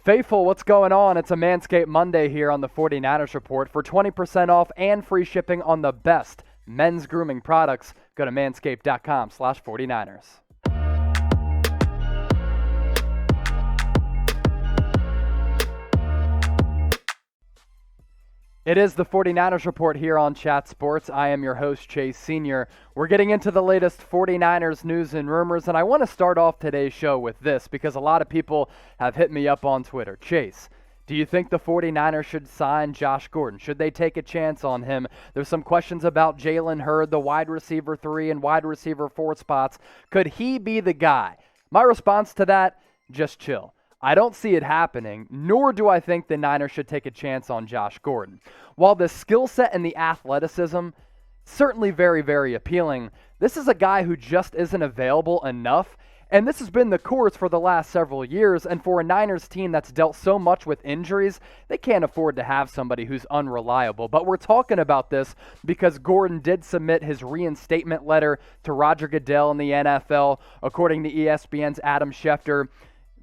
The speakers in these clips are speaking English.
Faithful, what's going on? It's a Manscaped Monday here on the 49ers Report. For 20% off and free shipping on the best men's grooming products, go to manscaped.com/49ers. It is the 49ers Report here on Chat Sports. I am your host, Chase Sr. We're getting into the latest 49ers news and rumors, and I want to start off today's show with this because a lot of people have hit me up on Twitter. Chase, do you think the 49ers should sign Josh Gordon? Should they take a chance on him? There's some questions about Jalen Hurd, the wide receiver 3 and wide receiver 4 spots. Could he be the guy? My response to that, just chill. I don't see it happening, nor do I think the Niners should take a chance on Josh Gordon. While the skill set and the athleticism, certainly very, very appealing, this is a guy who just isn't available enough, and this has been the course for the last several years, and for a Niners team that's dealt so much with injuries, they can't afford to have somebody who's unreliable. But we're talking about this because Gordon did submit his reinstatement letter to Roger Goodell in the NFL, according to ESPN's Adam Schefter.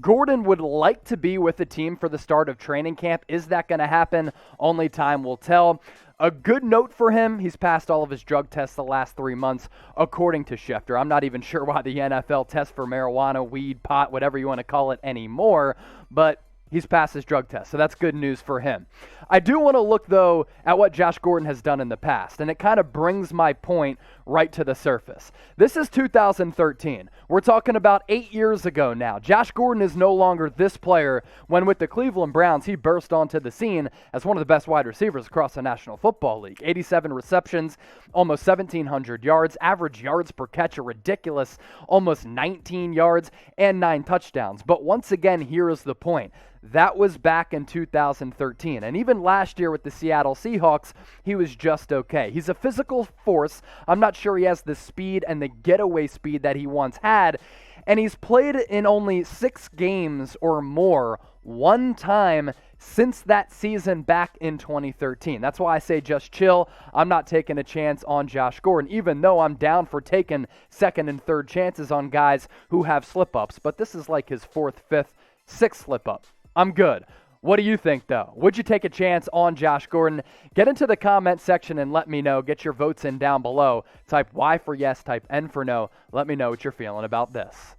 Gordon would like to be with the team for the start of training camp. Is that going to happen? Only time will tell. A good note for him, he's passed all of his drug tests the last 3 months, according to Schefter. I'm not even sure why the NFL tests for marijuana, weed, pot, whatever you want to call it anymore, but he's passed his drug test, so that's good news for him. I do want to look, though, at what Josh Gordon has done in the past, and it kind of brings my point right to the surface. This is 2013. We're talking about 8 years ago now. Josh Gordon is no longer this player when with the Cleveland Browns, he burst onto the scene as one of the best wide receivers across the National Football League. 87 receptions, almost 1,700 yards, average yards per catch, a ridiculous almost 19 yards, and 9 touchdowns. But once again, here is the point. That was back in 2013. And even last year with the Seattle Seahawks, he was just okay. He's a physical force. I'm not sure he has the speed and the getaway speed that he once had. And he's played in only 6 games or more one time since that season back in 2013. That's why I say just chill. I'm not taking a chance on Josh Gordon, even though I'm down for taking second and third chances on guys who have slip-ups. But this is like his 4th, 5th, 6th slip-up. I'm good. What do you think, though? Would you take a chance on Josh Gordon? Get into the comment section and let me know. Get your votes in down below. Type Y for yes, type N for no. Let me know what you're feeling about this.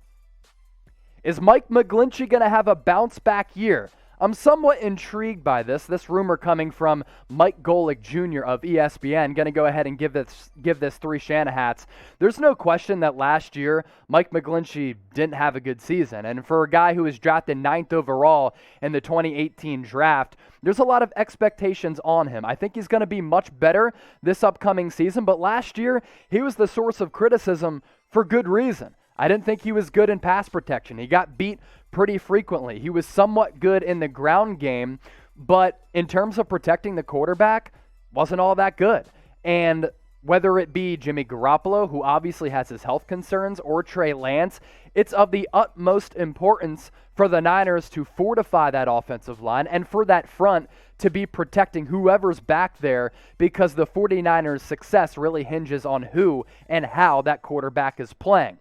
Is Mike McGlinchey going to have a bounce-back year? I'm somewhat intrigued by this rumor coming from Mike McGlinchey Jr. of ESPN. Going to go ahead and give this 3 Shanahats. There's no question that last year Mike McGlinchey didn't have a good season. And for a guy who was drafted 9th overall in the 2018 draft, there's a lot of expectations on him. I think he's going to be much better this upcoming season. But last year, he was the source of criticism for good reason. I didn't think he was good in pass protection. He got beat pretty frequently. He was somewhat good in the ground game, but in terms of protecting the quarterback, wasn't all that good. And whether it be Jimmy Garoppolo, who obviously has his health concerns, or Trey Lance, it's of the utmost importance for the Niners to fortify that offensive line and for that front to be protecting whoever's back there, because the 49ers' success really hinges on who and how that quarterback is playing.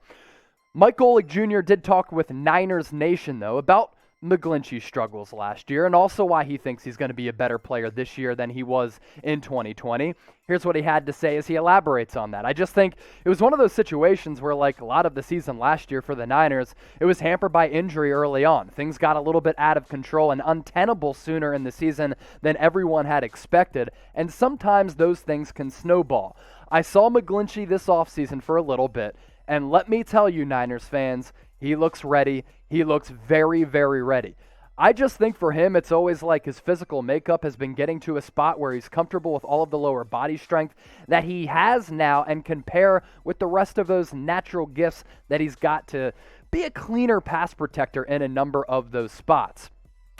Mike McGlinchey Jr. did talk with Niners Nation, though, about McGlinchey's struggles last year and also why he thinks he's going to be a better player this year than he was in 2020. Here's what he had to say as he elaborates on that. I just think it was one of those situations where, like a lot of the season last year for the Niners, it was hampered by injury early on. Things got a little bit out of control and untenable sooner in the season than everyone had expected, and sometimes those things can snowball. I saw McGlinchey this offseason for a little bit, and let me tell you, Niners fans, he looks ready. He looks very, very ready. I just think for him, it's always like his physical makeup has been getting to a spot where he's comfortable with all of the lower body strength that he has now and can pair with the rest of those natural gifts that he's got to be a cleaner pass protector in a number of those spots.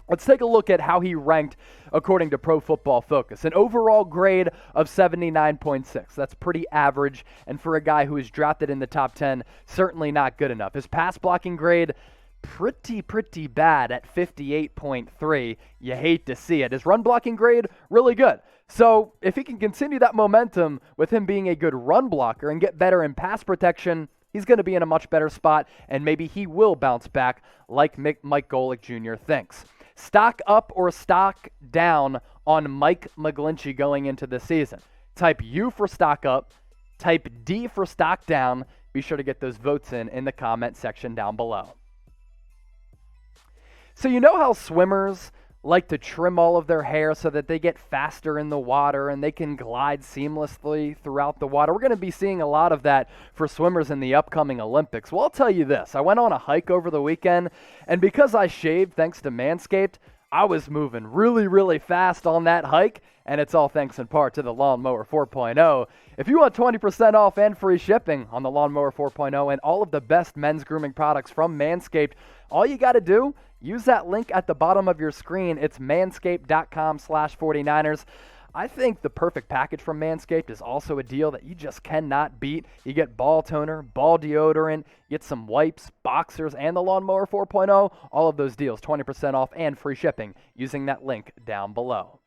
Let's take a look at how he ranked according to Pro Football Focus. An overall grade of 79.6. That's pretty average, and for a guy who is drafted in the top 10, certainly not good enough. His pass blocking grade, pretty bad at 58.3. You hate to see it. His run blocking grade, really good. So if he can continue that momentum with him being a good run blocker and get better in pass protection, he's going to be in a much better spot, and maybe he will bounce back like Mike McGlinchey Jr. thinks. Stock up or stock down on Mike McGlinchey going into the season. Type U for stock up, type D for stock down. Be sure to get those votes in the comment section down below. So you know how swimmers like to trim all of their hair so that they get faster in the water and they can glide seamlessly throughout the water? We're going to be seeing a lot of that for swimmers in the upcoming Olympics. Well, I'll tell you this. I went on a hike over the weekend, and because I shaved thanks to Manscaped, I was moving really, really fast on that hike, and it's all thanks in part to the Lawnmower 4.0. If you want 20% off and free shipping on the Lawnmower 4.0 and all of the best men's grooming products from Manscaped, all you got to do, use that link at the bottom of your screen. It's manscaped.com/49ers. I think the perfect package from Manscaped is also a deal that you just cannot beat. You get ball toner, ball deodorant, get some wipes, boxers, and the Lawnmower 4.0. All of those deals, 20% off and free shipping using that link down below.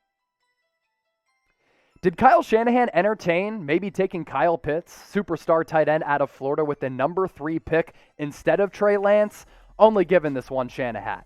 Did Kyle Shanahan entertain maybe taking Kyle Pitts, superstar tight end out of Florida, with the number 3 pick instead of Trey Lance? Only given this one Shanahan.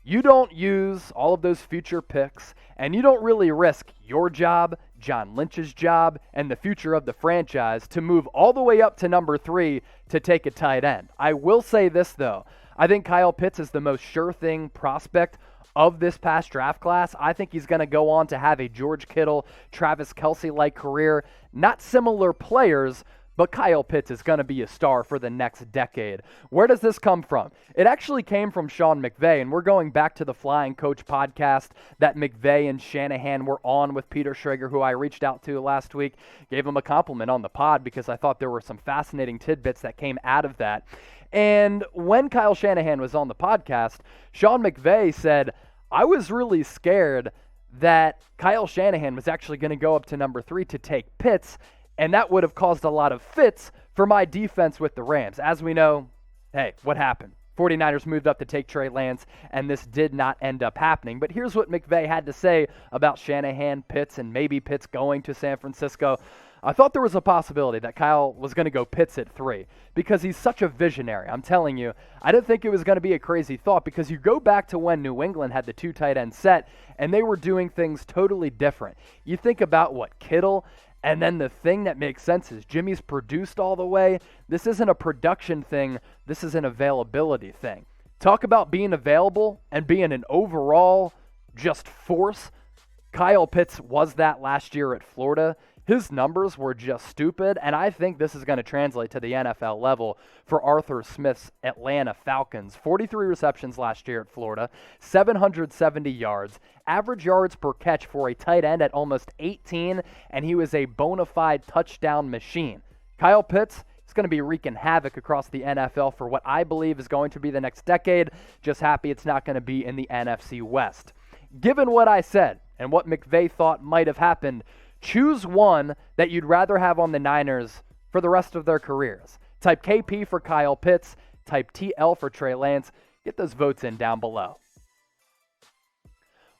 You don't use all of those future picks, and you don't really risk your job, John Lynch's job, and the future of the franchise to move all the way up to number 3 to take a tight end. I will say this, though. I think Kyle Pitts is the most sure thing prospect of this past draft class. I think he's going to go on to have a George Kittle, Travis Kelce-like career. Not similar players, but Kyle Pitts is going to be a star for the next decade. Where does this come from? It actually came from Sean McVay, and we're going back to the Flying Coach podcast that McVay and Shanahan were on with Peter Schrager, who I reached out to last week. Gave him a compliment on the pod because I thought there were some fascinating tidbits that came out of that. And when Kyle Shanahan was on the podcast, Sean McVay said, I was really scared that Kyle Shanahan was actually going to go up to number 3 to take Pitts, and that would have caused a lot of fits for my defense with the Rams. As we know, hey, what happened? 49ers moved up to take Trey Lance, and this did not end up happening. But here's what McVay had to say about Shanahan, Pitts, and maybe Pitts going to San Francisco. I thought there was a possibility that Kyle was going to go Pitts at 3 because he's such a visionary. I'm telling you, I didn't think it was going to be a crazy thought because you go back to when New England had the 2 tight end set, and they were doing things totally different. You think about what Kittle. And then the thing that makes sense is Jimmy's produced all the way. This isn't a production thing. This is an availability thing. Talk about being available and being an overall just force. Kyle Pitts was that last year at Florida. His numbers were just stupid, and I think this is going to translate to the NFL level for Arthur Smith's Atlanta Falcons. 43 receptions last year at Florida, 770 yards, average yards per catch for a tight end at almost 18, and he was a bona fide touchdown machine. Kyle Pitts is going to be wreaking havoc across the NFL for what I believe is going to be the next decade. Just happy it's not going to be in the NFC West. Given what I said and what McVay thought might have happened, choose one that you'd rather have on the Niners for the rest of their careers. Type KP for Kyle Pitts. Type TL for Trey Lance. Get those votes in down below.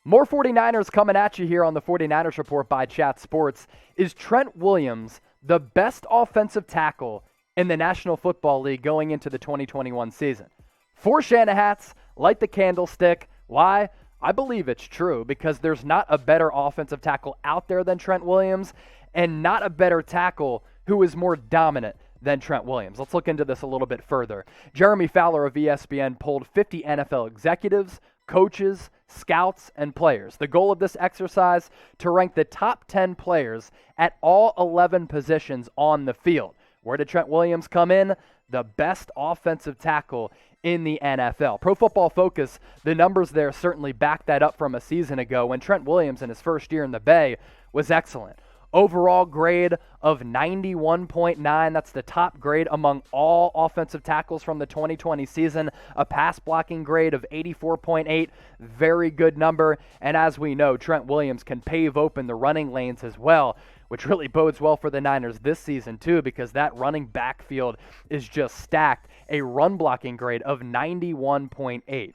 More 49ers coming at you here on the 49ers Report by Chat Sports. Is Trent Williams the best offensive tackle in the National Football League going into the 2021 season? 4 Shanahats, light the candlestick. Why? I believe it's true because there's not a better offensive tackle out there than Trent Williams and not a better tackle who is more dominant than Trent Williams. Let's look into this a little bit further. Jeremy Fowler of ESPN polled 50 NFL executives, coaches, scouts, and players. The goal of this exercise, to rank the top 10 players at all 11 positions on the field. Where did Trent Williams come in? The best offensive tackle in the NFL. Pro Football Focus, the numbers there certainly back that up from a season ago when Trent Williams in his first year in the Bay was excellent. Overall grade of 91.9. That's the top grade among all offensive tackles from the 2020 season. A pass blocking grade of 84.8. Very good number. And as we know, Trent Williams can pave open the running lanes as well, which really bodes well for the Niners this season too, because that running backfield is just stacked. A run blocking grade of 91.8.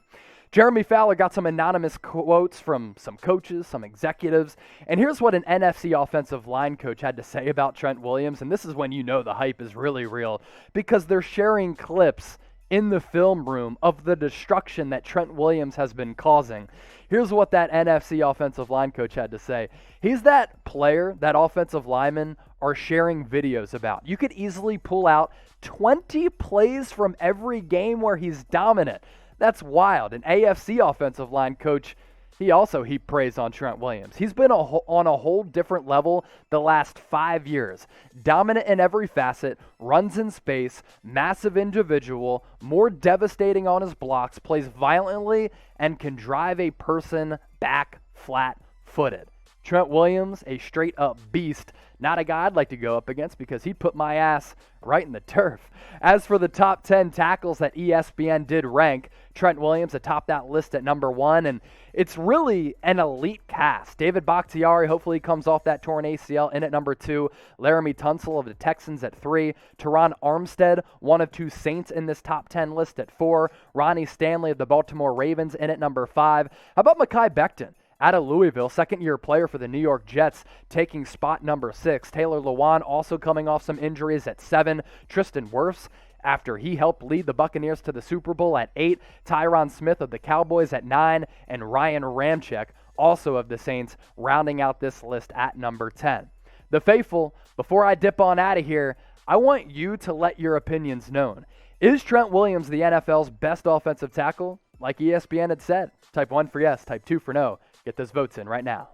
Jeremy Fowler got some anonymous quotes from some coaches, some executives, and here's what an NFC offensive line coach had to say about Trent Williams, and this is when you know the hype is really real, because they're sharing clips in the film room of the destruction that Trent Williams has been causing. Here's what that NFC offensive line coach had to say. He's that player that offensive linemen are sharing videos about. You could easily pull out 20 plays from every game where he's dominant. That's wild. An AFC offensive line coach, he also heaped praise on Trent Williams. He's been on a whole different level the last 5 years. Dominant in every facet, runs in space, massive individual, more devastating on his blocks, plays violently, and can drive a person back flat-footed. Trent Williams, a straight-up beast. Not a guy I'd like to go up against because he'd put my ass right in the turf. As for the top 10 tackles that ESPN did rank, Trent Williams atop that list at number 1, and it's really an elite cast. David Bakhtiari hopefully comes off that torn ACL in at number 2. Laramie Tunsil of the Texans at 3. Teron Armstead, one of 2 Saints in this top 10 list at 4. Ronnie Stanley of the Baltimore Ravens in at number 5. How about Mekhi Becton? Out of Louisville, second-year player for the New York Jets, taking spot number 6. Taylor Lewan also coming off some injuries at 7. Tristan Wirfs, after he helped lead the Buccaneers to the Super Bowl, at 8. Tyron Smith of the Cowboys at 9. And Ryan Ramczyk, also of the Saints, rounding out this list at number 10. The faithful, before I dip on out of here, I want you to let your opinions known. Is Trent Williams the NFL's best offensive tackle? Like ESPN had said, type 1 for yes, type 2 for no. Get those votes in right now.